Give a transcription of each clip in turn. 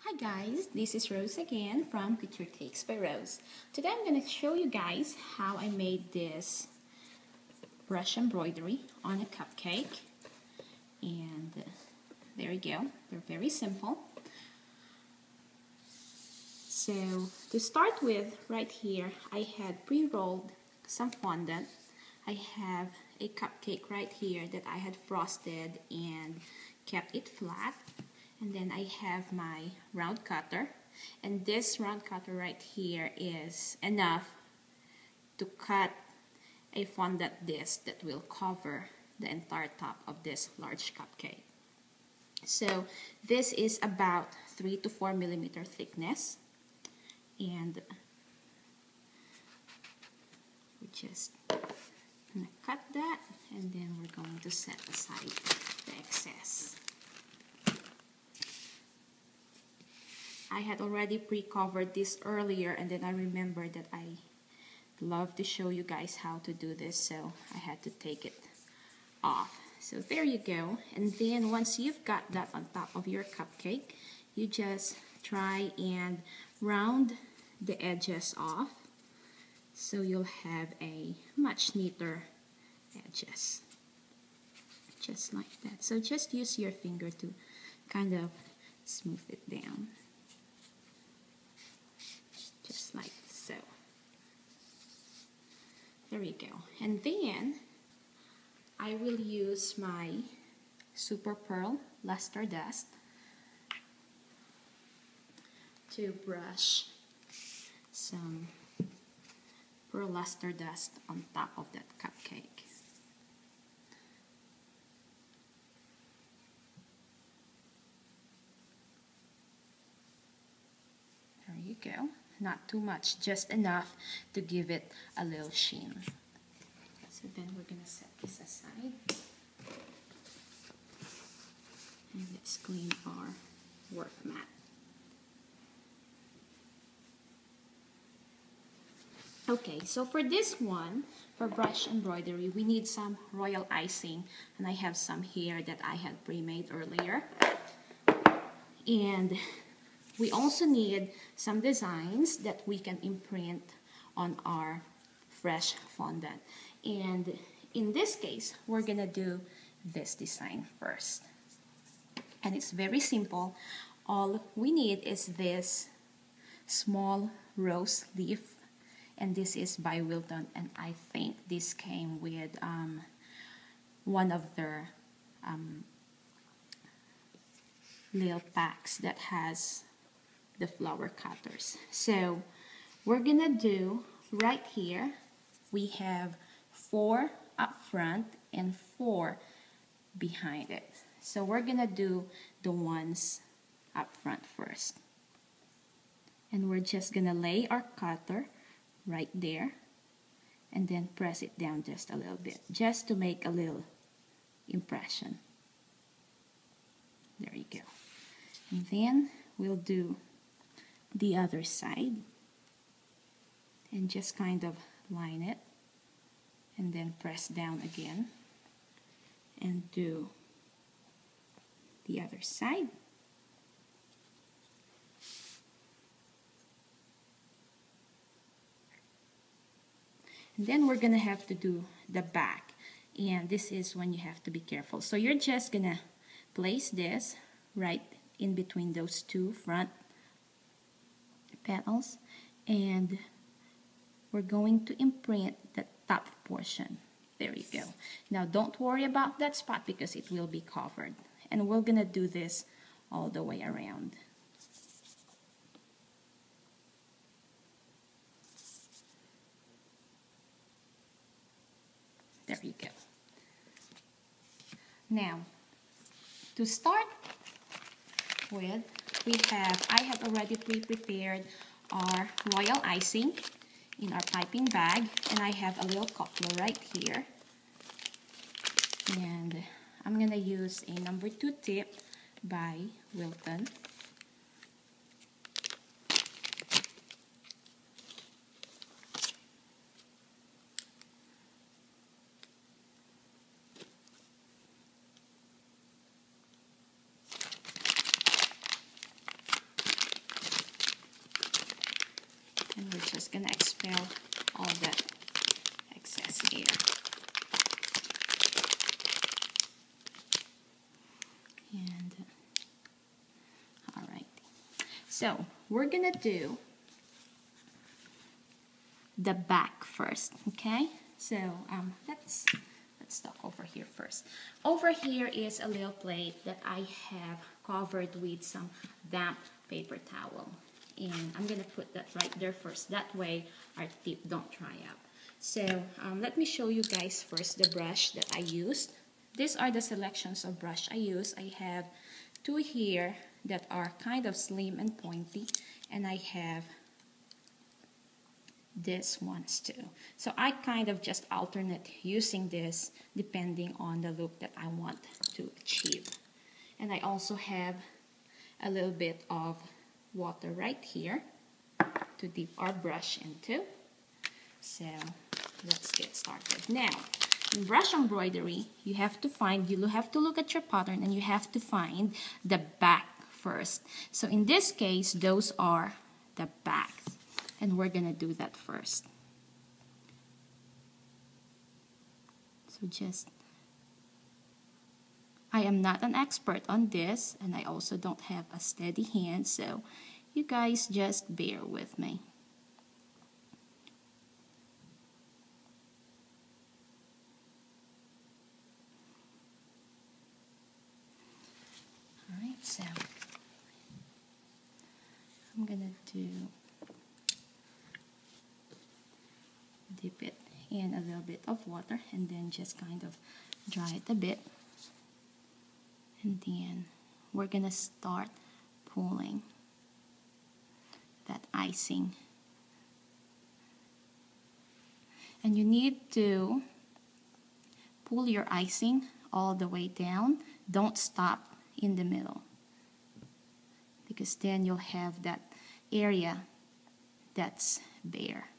Hi guys, this is Rose again from Cakes by Rose. Today I'm going to show you guys how I made this brush embroidery on a cupcake. And there you go, they're very simple. So to start with, right here I had pre-rolled some fondant. I have a cupcake right here that I had frosted and kept it flat. And then I have my round cutter, and this round cutter right here is enough to cut a fondant disc that will cover the entire top of this large cupcake. So this is about 3 to 4 millimeter thickness, and we just gonna cut that, and then we're going to set aside the excess. I had already pre-covered this earlier, and then I remembered that I love to show you guys how to do this, so I had to take it off. So there you go. And then once you've got that on top of your cupcake, you just try and round the edges off so you'll have a much neater edges. Just like that. So just use your finger to kind of smooth it down. Just like so. There you go. And then I will use my Super Pearl Luster Dust to brush some pearl luster dust on top of that cupcake. There you go. Not too much, just enough to give it a little sheen. So then we're going to set this aside. And let's clean our work mat. Okay, so for this one, for brush embroidery, we need some royal icing. And I have some here that I had pre-made earlier. And we also need some designs that we can imprint on our fresh fondant. And in this case, we're gonna do this design first. And it's very simple. All we need is this small rose leaf. And this is by Wilton. And I think this came with one of their little packs that has the flower cutters. So we're gonna do right here, we have 4 up front and 4 behind it. So we're gonna do the ones up front first. And we're just gonna lay our cutter right there and then press it down just a little bit, just to make a little impression. There you go. And then we'll do the other side and just kind of line it and then press down again and do the other side. And then we're gonna have to do the back, and this is when you have to be careful. So you're just gonna place this right in between those 2 front petals, and we're going to imprint the top portion. There you go. Now don't worry about that spot because it will be covered, and we're gonna do this all the way around. There you go. Now to start with, I have already pre-prepared our royal icing in our piping bag, and I have a little coupler right here, and I'm gonna use a number 2 tip by Wilton. just gonna expel all that excess air. And all right, so we're gonna do the back first, okay? So let's talk over here first. Over here is a little plate that I have covered with some damp paper towel, and I'm gonna put that right there first. That way our tip don't dry out. So let me show you guys first the brush that I used. These are the selections of brush I use. I have two here that are kind of slim and pointy, and I have these ones too. So I kind of just alternate using this depending on the look that I want to achieve. And I also have a little bit of water right here to dip our brush into. So let's get started. Now, in brush embroidery, you have to look at your pattern and you have to find the back first. So in this case, those are the backs, and we're gonna do that first. So I am not an expert on this, and I also don't have a steady hand, so you guys just bear with me. Alright, so I'm gonna dip it in a little bit of water and then just kind of dry it a bit. And then we're gonna start pulling that icing. And you need to pull your icing all the way down. Don't stop in the middle, because then you'll have that area that's bare.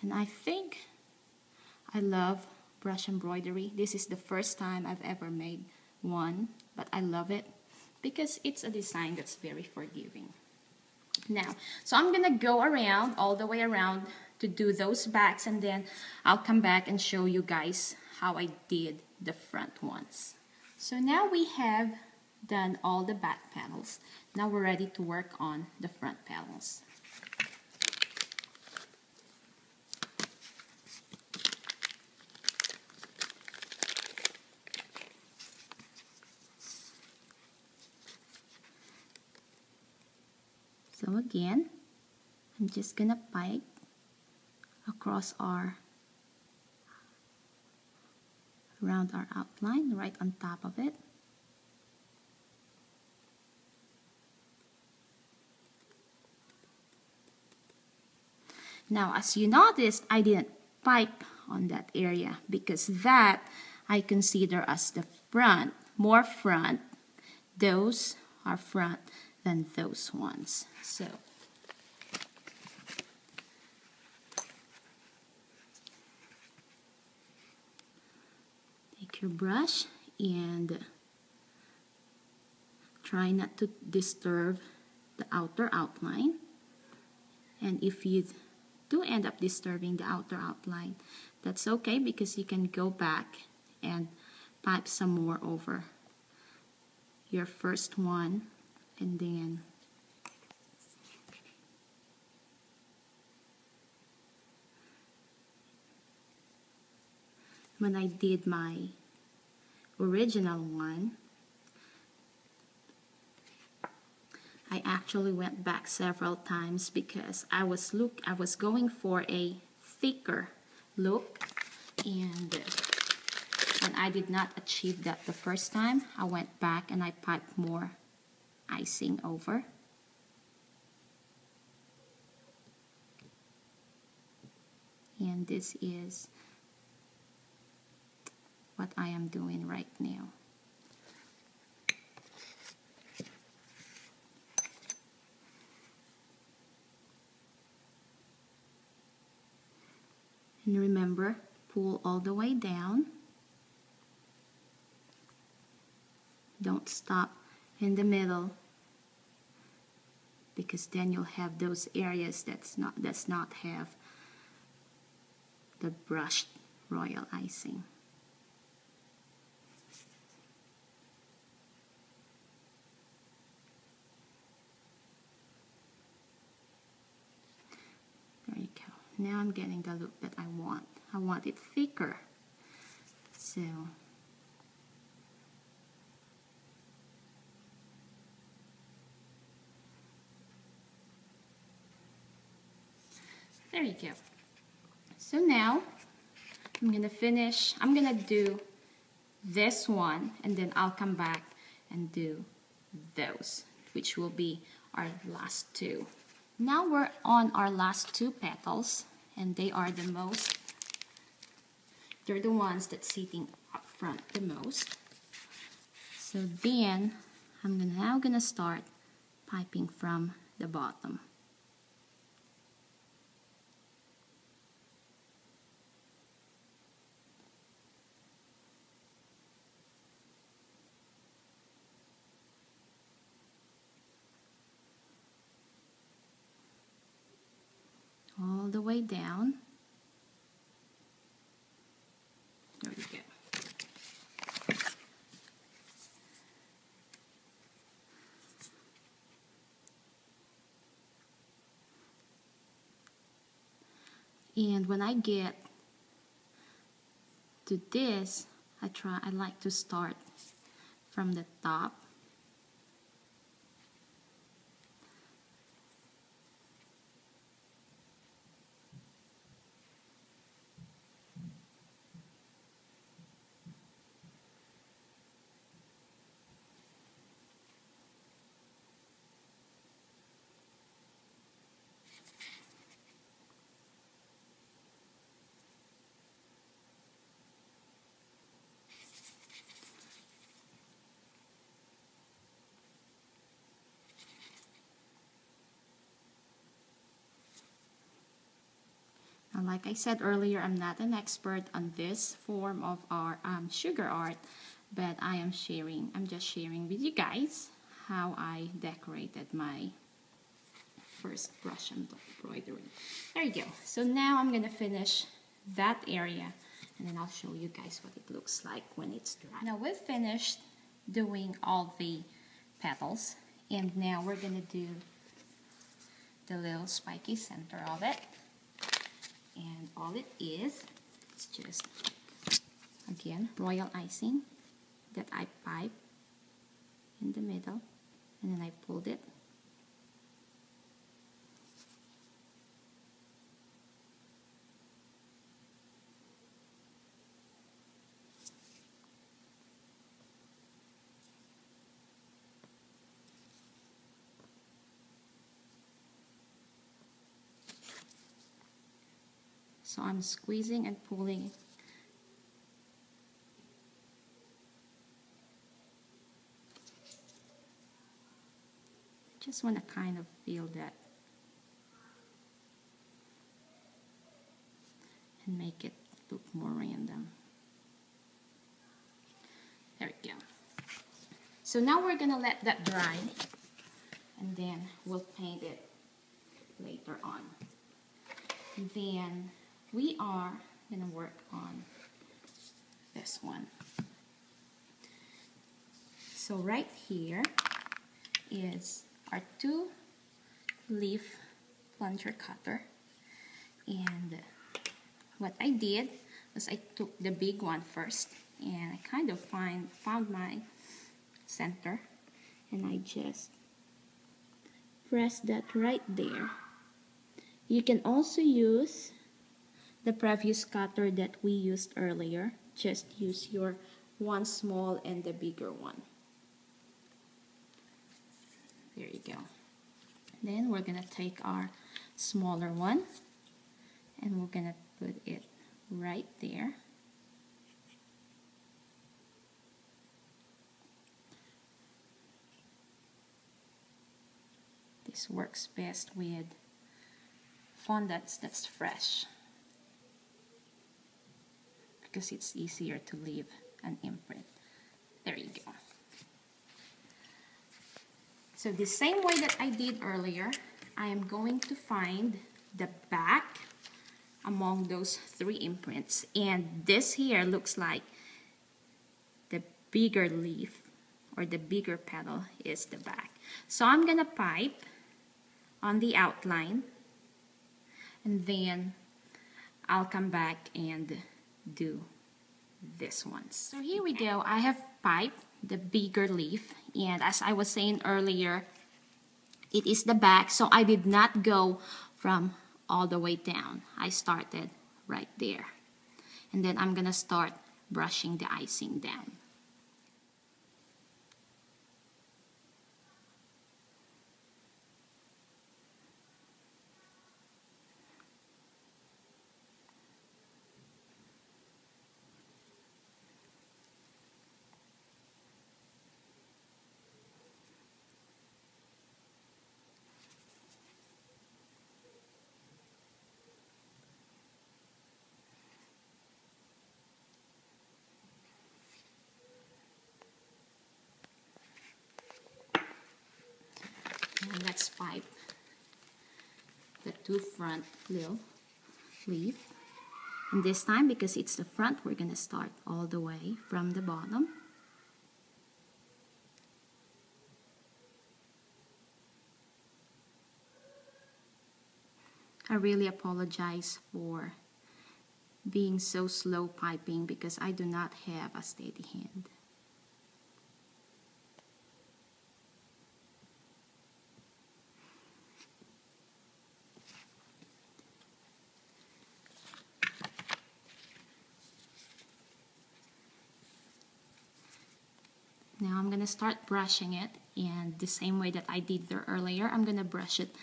And I think I love brush embroidery. This is the first time I've ever made one, but I love it because it's a design that's very forgiving. Now, so I'm gonna go around, all the way around to do those backs, and then I'll come back and show you guys how I did the front ones. So now we have done all the back panels. Now we're ready to work on the front panels. So again, I'm just gonna pipe across around our outline, right on top of it. Now, as you noticed, I didn't pipe on that area because that I consider as the front, more front. Those are front than those ones. So take your brush and try not to disturb the outer outline. And if you do end up disturbing the outer outline, that's okay, because you can go back and pipe some more over your first one. And then when I did my original one, I actually went back several times because I was going for a thicker look, and when I did not achieve that the first time, I went back and I piped more icing over. And this is what I am doing right now. And remember, pull all the way down. Don't stop in the middle, because then you'll have those areas that's not have the brushed royal icing. There you go. Now I'm getting the look that I want. I want it thicker. So there you go. So now I'm gonna do this one, and then I'll come back and do those, which will be our last two. Now we're on our last two petals, and they're the ones that's sitting up front the most. So then I'm now gonna start piping from the bottom. All the way down. There we go. And when I get to this, I like to start from the top. And like I said earlier, I'm not an expert on this form of our sugar art, but I'm just sharing with you guys how I decorated my first brush embroidery. There you go. So now I'm gonna finish that area, and then I'll show you guys what it looks like when it's dry. Now we've finished doing all the petals, and now we're gonna do the little spiky center of it. And all it is, it's just, again, royal icing that I pipe in the middle, and then I pulled it. So I'm squeezing and pulling. Just want to kind of feel that and make it look more random. There we go. So now we're gonna let that dry, and then we'll paint it later on. Then we are gonna work on this one. So right here is our 2-leaf plunger cutter, and what I did was I took the big one first, and I kind of found my center, and I just press that right there. You can also use the previous cutter that we used earlier. Just use your one small and the bigger one. There you go. Then we're gonna take our smaller one, and we're gonna put it right there. This works best with fondants that's fresh because it's easier to leave an imprint. There you go. So the same way that I did earlier, I am going to find the back among those 3 imprints, and this here looks like the bigger leaf or the bigger petal is the back. So I'm gonna pipe on the outline, and then I'll come back and do this one. So here we go. I have piped the bigger leaf, and as I was saying earlier, it is the back, so I did not go from all the way down. I started right there, and then I'm gonna start brushing the icing down. And let's pipe the 2 front little leaf. And this time, because it's the front, we're going to start all the way from the bottom. I really apologize for being so slow piping because I do not have a steady hand. Now I'm going to start brushing it, and the same way that I did there earlier, I'm going to brush it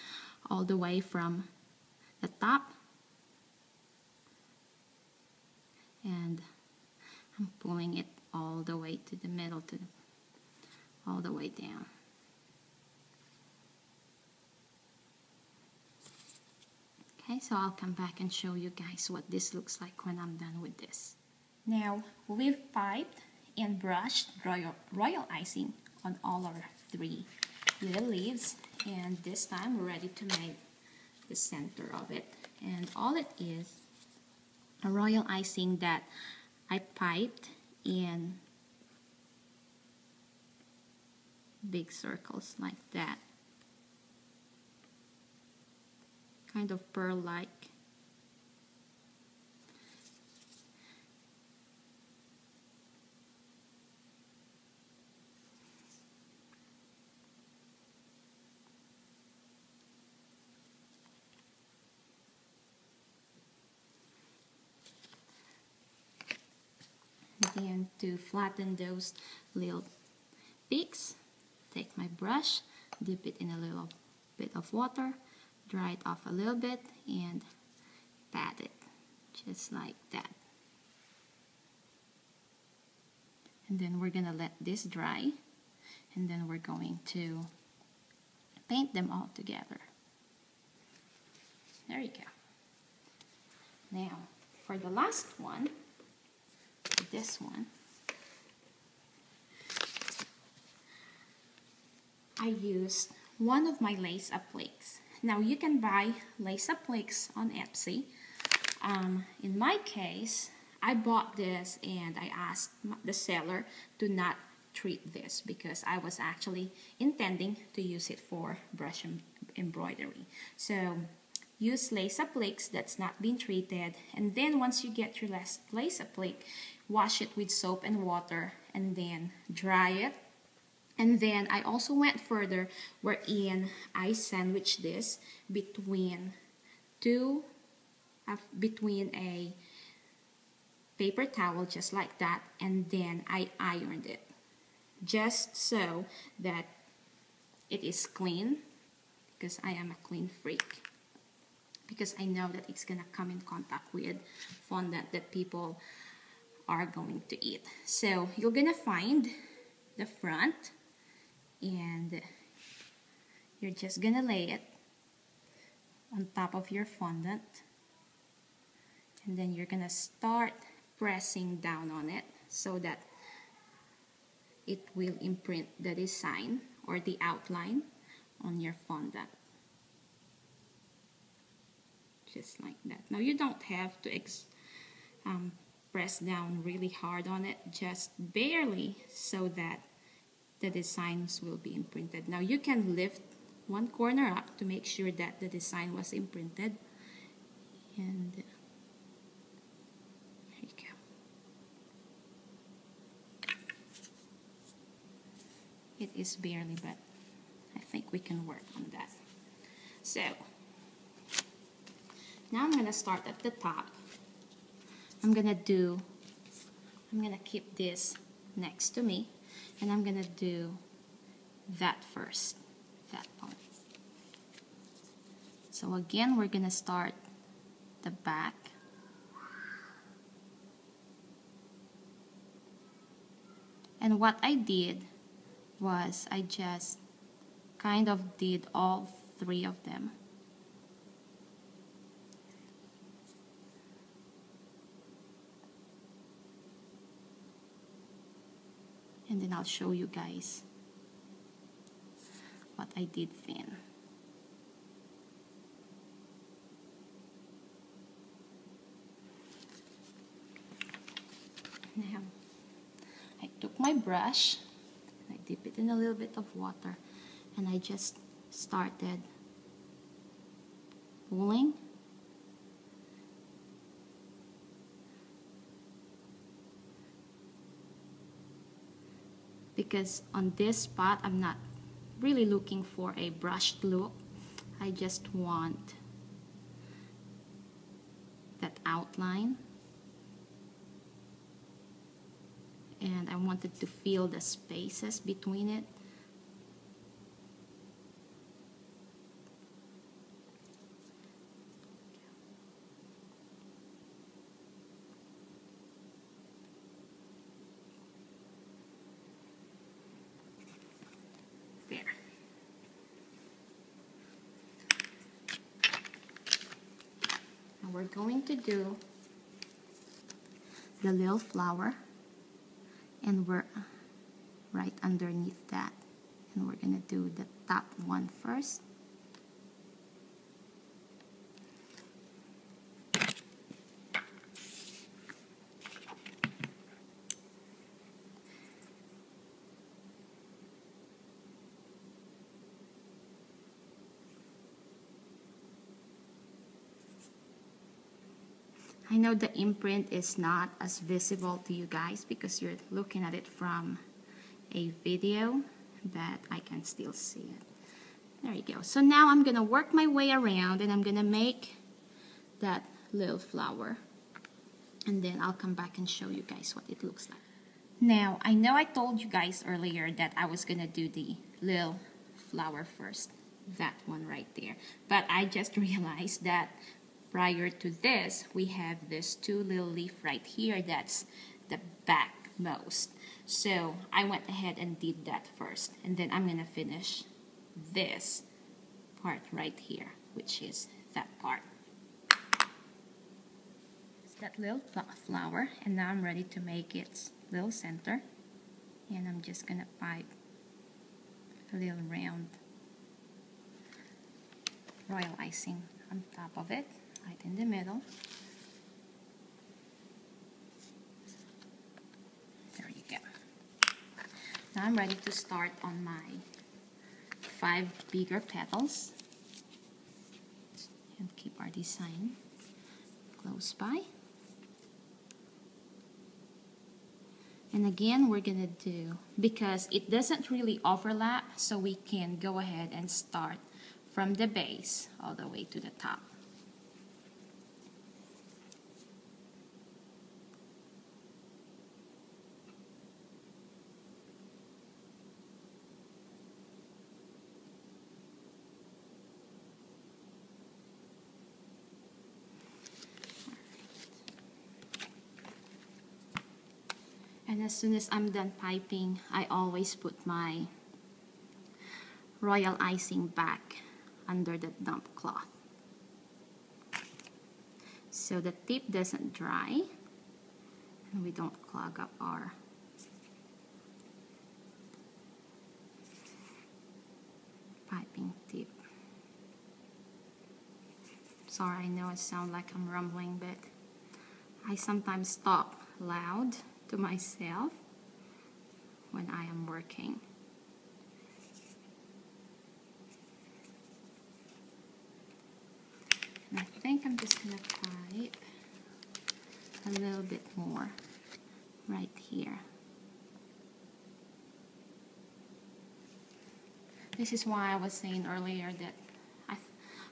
all the way from the top, and I'm pulling it all the way to the middle, all the way down. Okay, so I'll come back and show you guys what this looks like when I'm done with this. Now we've piped and brushed royal icing on all our 3 little leaves, and this time we're ready to make the center of it. And all it is a royal icing that I piped in big circles like that, kind of pearl-like. Then to flatten those little peaks, take my brush, dip it in a little bit of water, dry it off a little bit, and pat it just like that. And then we're gonna let this dry, and then we're going to paint them all together. There you go. Now for the last one, this one, I used one of my lace-up flakes. Now you can buy lace-up flakes on Etsy. In my case, I bought this and I asked the seller to not treat this because I was actually intending to use it for brush embroidery. So use lace-up flakes that's not been treated, and then once you get your lace-up flake, wash it with soap and water and then dry it. And then I also went further, wherein I sandwiched this between a paper towel just like that, and then I ironed it just so that it is clean, because I am a clean freak. because I know that it's gonna come in contact with fondant that people are going to eat. So you're gonna find the front and you're just gonna lay it on top of your fondant, and then you're gonna start pressing down on it so that it will imprint the design or the outline on your fondant. Just like that. Now you don't have to press down really hard on it, just barely, so that the designs will be imprinted. Now you can lift one corner up to make sure that the design was imprinted, and there you go. It is barely, but I think we can work on that. So now I'm gonna start at the top. I'm gonna keep this next to me, and I'm gonna do that first, that one. So again, we're gonna start the back. And what I did was I just kind of did all three of them. And then I'll show you guys what I did then. Now, I took my brush, I dip it in a little bit of water, and I just started pulling. Because on this spot, I'm not really looking for a brushed look. I just want that outline. And I wanted to feel the spaces between it. There. Now we're going to do the little flower. And we're right underneath that. And we're gonna do the top one first. I know the imprint is not as visible to you guys because you're looking at it from a video, but I can still see it. There you go. So now I'm gonna work my way around and I'm gonna make that little flower, and then I'll come back and show you guys what it looks like. Now, I know I told you guys earlier that I was gonna do the little flower first, that one right there, but I just realized that prior to this, we have this two little leaf right here. That's the backmost. So I went ahead and did that first. And then I'm going to finish this part right here, which is that part. It's that little flower. And now I'm ready to make its little center. And I'm just going to pipe a little round royal icing on top of it. Right in the middle. There you go. Now I'm ready to start on my 5 bigger petals. And keep our design close by. And again, we're gonna do, because it doesn't really overlap, so we can go ahead and start from the base all the way to the top. And as soon as I'm done piping, I always put my royal icing back under the damp cloth so the tip doesn't dry and we don't clog up our piping tip. Sorry, I know it sounds like I'm rumbling, but I sometimes talk loud to myself when I am working. And I think I'm just gonna pipe a little bit more right here. This is why I was saying earlier that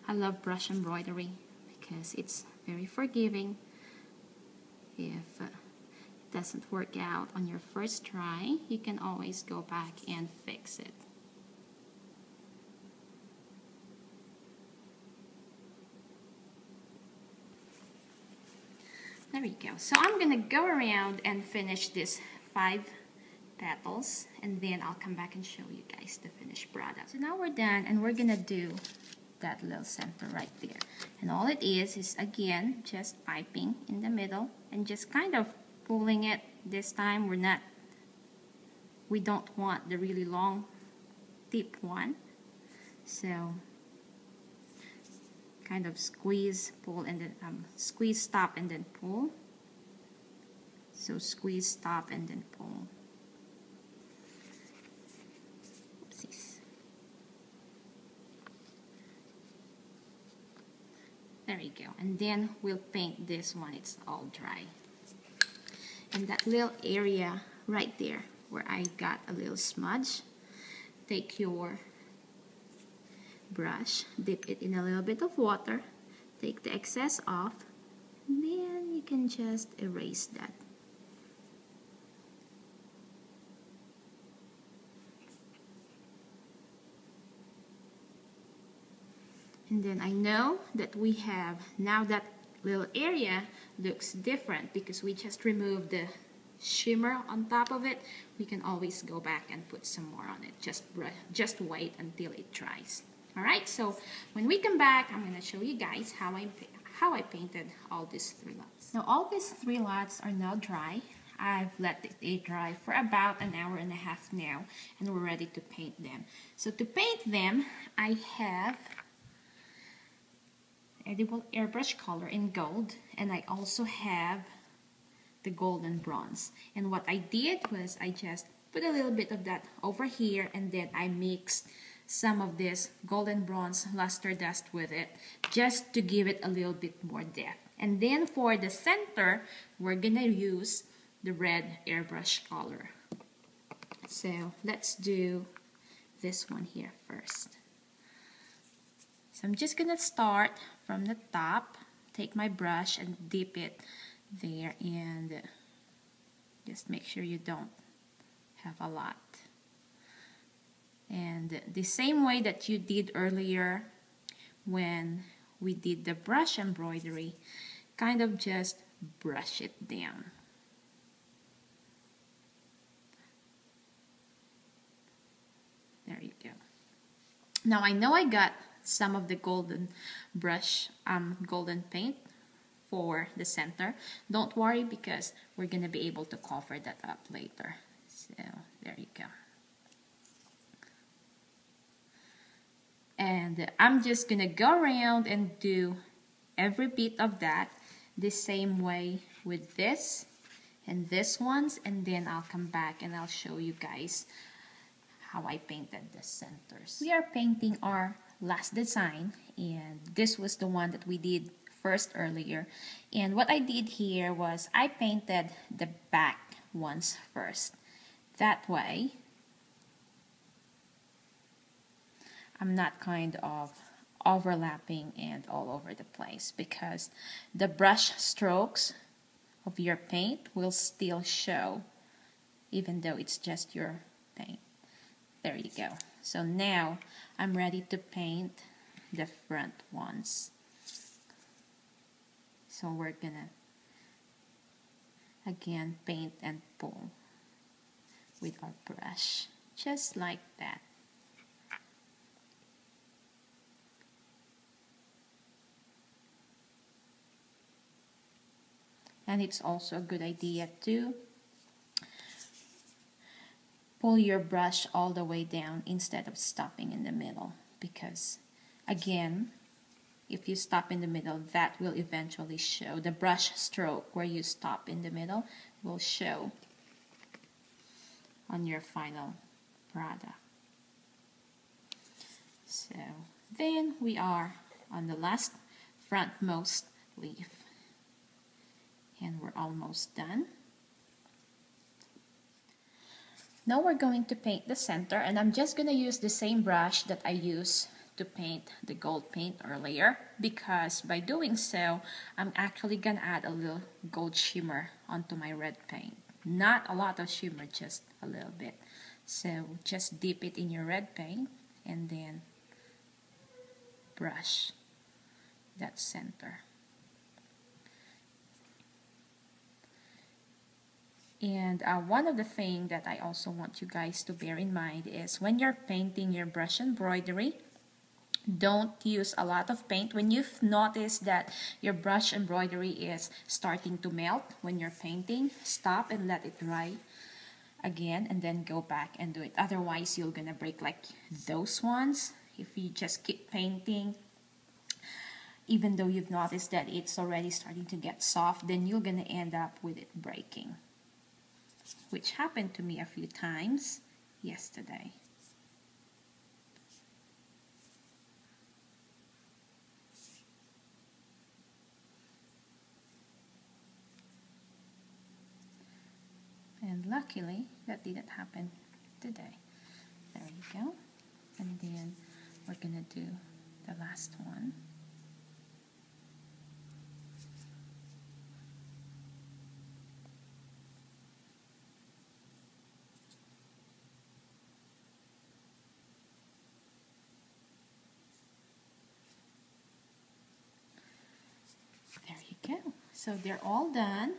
I love brush embroidery, because it's very forgiving. If it doesn't work out on your first try, you can always go back and fix it. There we go. So I'm gonna go around and finish this 5 petals, and then I'll come back and show you guys the finished product. So now we're done, and we're gonna do that little center right there. And all it is again just piping in the middle and just kind of pulling it. This time we don't want the really long tip one, so kind of squeeze, pull, and then squeeze, stop, and then pull. So squeeze, stop, and then pull. Oopsies. There you go. And then we'll paint this one. It's all dry. And that little area right there where I got a little smudge, take your brush, dip it in a little bit of water, take the excess off, and then you can just erase that. And then I know that we have, now that little area looks different because we just removed the shimmer on top of it. We can always go back and put some more on it. Just wait until it dries. Alright, so when we come back, I'm going to show you guys how I painted all these 3 lots. Now all these 3 lots are now dry. I've let it dry for about an hour and a half now, and we're ready to paint them. So to paint them, I have edible airbrush color in gold, and I also have the golden bronze. And what I did was I just put a little bit of that over here, and then I mixed some of this golden bronze luster dust with it just to give it a little bit more depth. And then for the center, we're gonna use the red airbrush color. So let's do this one here first. So I'm just gonna start from the top, take my brush and dip it there, and just make sure you don't have a lot. And the same way that you did earlier when we did the brush embroidery, kind of just brush it down. There you go. Now I know I got some of the golden brush, golden paint for the center. Don't worry, because we're gonna be able to cover that up later. So there you go. And I'm just gonna go around and do every bit of that the same way with this and this ones, and then I'll come back and I'll show you guys how I painted the centers. We are painting our last design, and this was the one that we did first earlier. And what I did here was I painted the back ones first. That way I'm not kind of overlapping and all over the place, because the brush strokes of your paint will still show even though it's just your paint. There you go. So now I'm ready to paint the front ones. So we're gonna again paint and pull. with our brush, just like that. And it's also a good idea to pull your brush all the way down instead of stopping in the middle, because again, if you stop in the middle, that will eventually show. The brush stroke where you stop in the middle will show on your final product. So then we are on the last frontmost leaf, and we're almost done. Now we're going to paint the center, and I'm just going to use the same brush that I used to paint the gold paint earlier, because by doing so, I'm actually going to add a little gold shimmer onto my red paint. Not a lot of shimmer, just a little bit. So just dip it in your red paint and then brush that center. And one of the things that I also want you guys to bear in mind is when you're painting your brush embroidery, don't use a lot of paint. When you've noticed that your brush embroidery is starting to melt when you're painting, stop and let it dry again and then go back and do it. Otherwise, you're gonna break like those ones if you just keep painting. Even though you've noticed that it's already starting to get soft, then you're gonna end up with it breaking, which happened to me a few times yesterday. And luckily, that didn't happen today. There you go. And then we're gonna do the last one. There you go. So they're all done,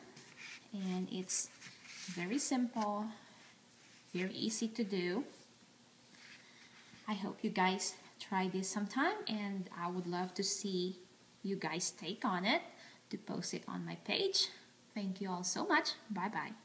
and it's very simple, very easy to do. I hope you guys try this sometime, and I would love to see you guys take on it to post it on my page. Thank you all so much. Bye bye.